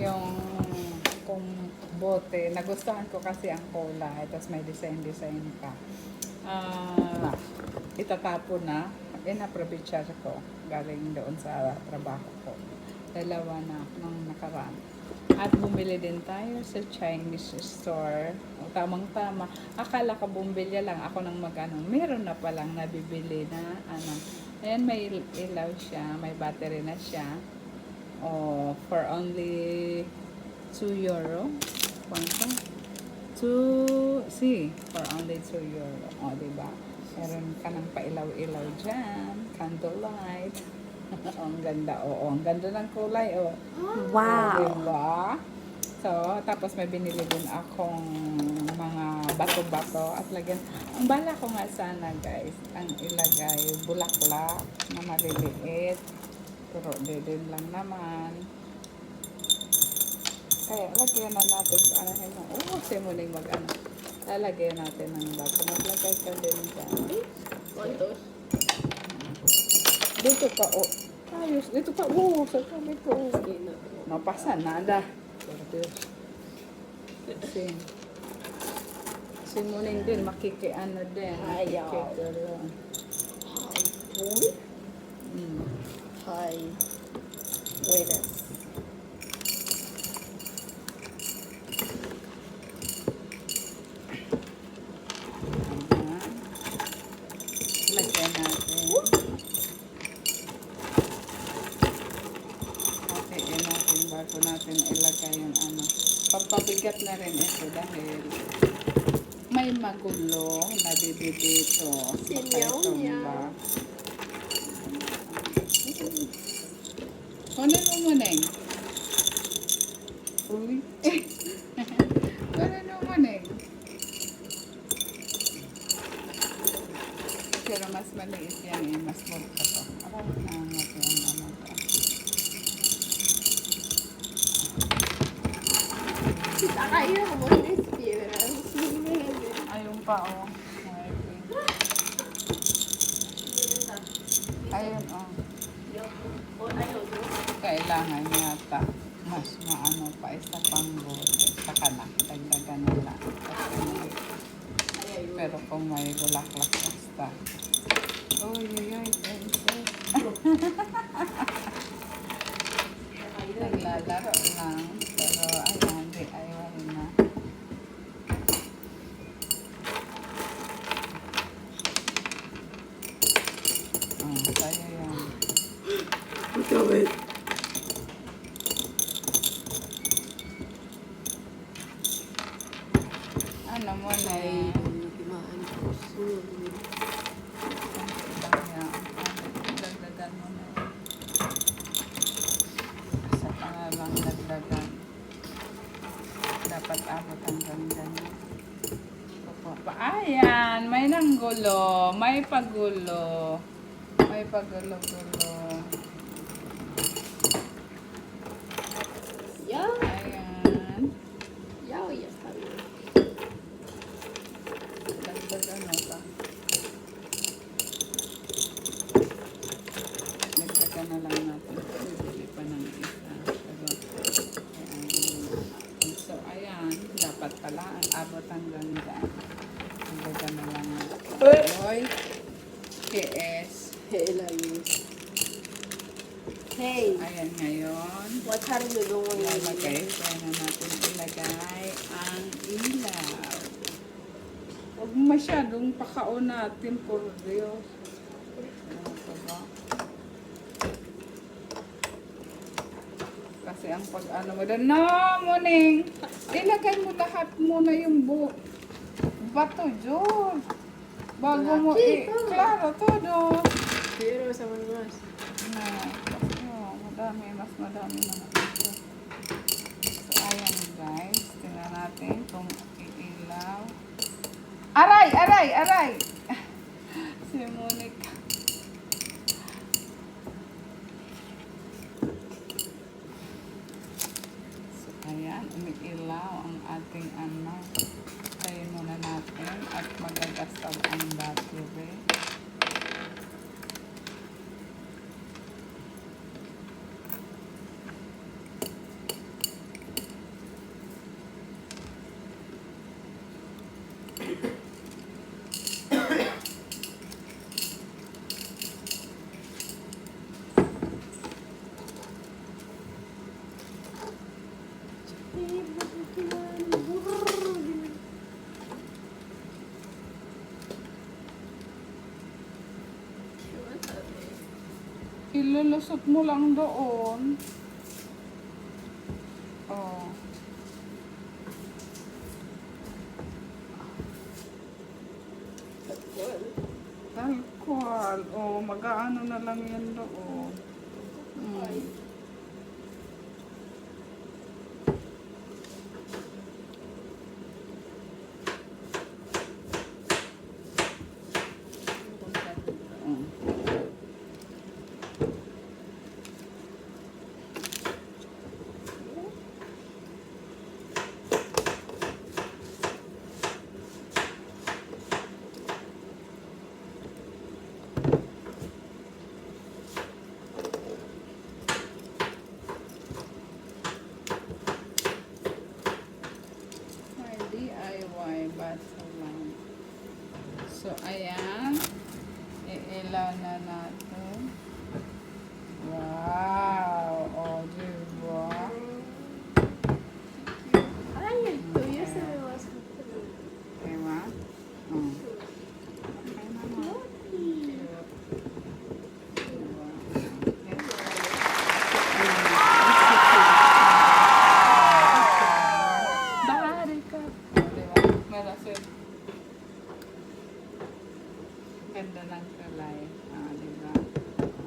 yung kung bote. Nagustuhan ko kasi ang kulay. Tapos may design pa. Itatapon na. Inaprobinsya ko. Galing doon sa trabaho ko. Dalawa na nung nakaraan. At bumili din tayo sa Chinese store. O, tamang-tama. Akala ko bumbilya lang ako ng magano. Meron na palang nabibili na ano. Ayan, may ilaw siya. May battery na siya. O, for only 2 euro. Kwanto? For only 2 euro. O, diba? Meron ka ng pailaw-ilaw dyan. Candlelight. Ang ganda. Oo, ang ganda ng kulay. Oh. Wow. Diba? So, tapos may binili din akong mga bato-bato at lagyan. Ang bala ko nga sana guys, ang ilagay bulaklak na maliliit. Pero din lang naman. Kaya lagyan na natin sa ano mo. Oh, simuling mag-ano. Lalagyan natin ng bato. Maglagay ka din dyan. ¿Cuántos? Dito ka, oh. Ayos, dito ka, oh. Sa tabi ko, oh. Sí, no. No pasa nada. Por Dios. Si Muning din, makikiano din. Ayaw. Makikigano. Uy. Mm. Hi. Buenas. Ayan. Lagyan natin. Hatiin natin bago natin ilagay yung ano. Pampabigat na rin ito dahil may magulo na bibi dito. Sinyaw-nyaw. Kunin mo muna eh. Uy. Kunin mo muna eh. Pero mas maliit yan eh. Mas multo to. Alam mo na natin ang ano to. Ay, como tres piedras. Ayun pa oh. Ayun oh. Kailangan yata mas maano pa isa pang bote. Saka na. Dagdagan na lang. Pero kung may bulaklak basta. Uy, naglalaro lang. Pero ayan, di ayaw na. Sa'yo yan. Otra vez. Ano mo na Ay, eh. timaan ko. Dagdagan mo na eh. Isa pa nga lang dagdagan. Dapat abot hanggang ganyan. Ayan, may nanggulo. May pagulo. May pagulo-gulo. Ya. Ayan. Ya, ya está bien. Dagdagan mo pa. Dagdagan na lang natin. Bibili pa ng isa. So, ayan. Dapat pala. Abot hanggang dyan. Dagdagan na lang natin. Oy. KS. Hela yun. Hey, Ayan ngayon. what are you doing? Ilagay. Kaya na natin ilagay ang ilaw. Huwag masyadong pakaon natin, por Dios. Ano pa ba? Kasi ang pag-ano mo doon. No, Muning! Ilagay mo lahat muna yung bato, Diyos. Bago mo klaro todo. Pero sa mas. No, mas madami na ito. So, ayan guys. Tingnan natin kung iilaw. Aray! Si Monica. So, ayan. Umiilaw ang ating ano. Tayo muna natin at magagastab ang battery. Ilulusot mo lang doon. Oh. Alcohol. Oh, mag-aano na lang yan doon. Mm. May DIY basalan. So, ayan. Iilaw na natin. Wow! O, diba? Ay, ito. Yes, I was. Diba? Oh. Okay naman. Diba? Bahari ka. Diba? Malasin. Ganda ng kalay. Diba?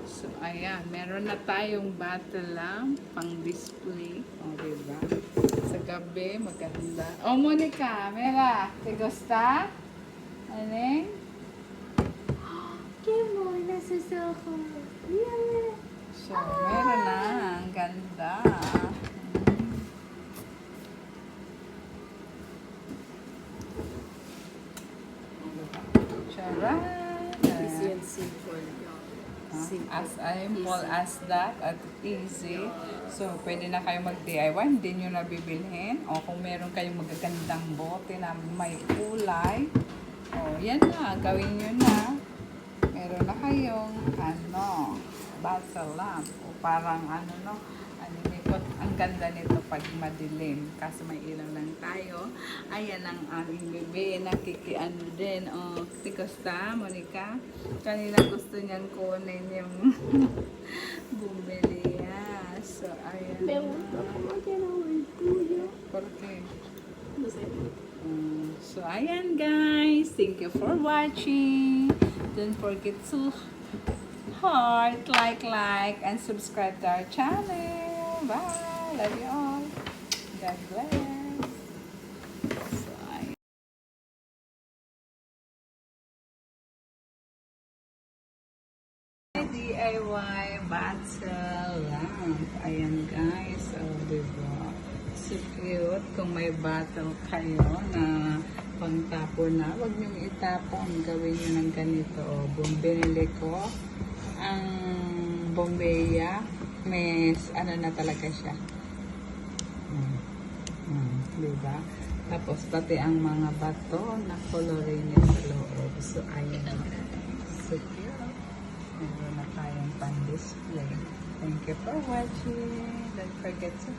So, ayan. Meron na tayong battle lamp pang display. Diba? Sa gabi, maganda. Monica, Mela, ¿te gusta? Aning? Qué mona sus ojos. Yeah. So, meron na. Ang ganda. Charan! Easy and simple. As simple as that at easy. So, pwede na kayo mag-DIY. Hindi nyo nabibilhin. O kung meron kayong magagandang bote na may kulay. O, yan na. Gawin nyo na. Meron na kayong basil lamp. O parang ang ganda nito pag madilim. Kasi may ilaw lang tayo. Ayan ang aming bebe. Nakikiano din. O, tikosta, Monica. Kanina gusto niyang kunin yung bumili. So, ayan. Pregunta cómo queda el tuyo. ¿Por qué? No sé. So, ayan guys. Thank you for watching. Don't forget to heart, like, and subscribe to our channel. Bye. Love you all. God bless. So, ayan. DIY battle lamp. Ayan guys. Diba? So cute. Kung may battle kayo na pangtapon na, huwag niyong itapon. Gawin niyo ng ganito. Binili ko ang Bombeya. May na talaga siya. Diba? Tapos pati ang mga bato na colorin niya sa loob. So ayan. So cute. Meron na tayong pan-display. Thank you for watching. Don't forget to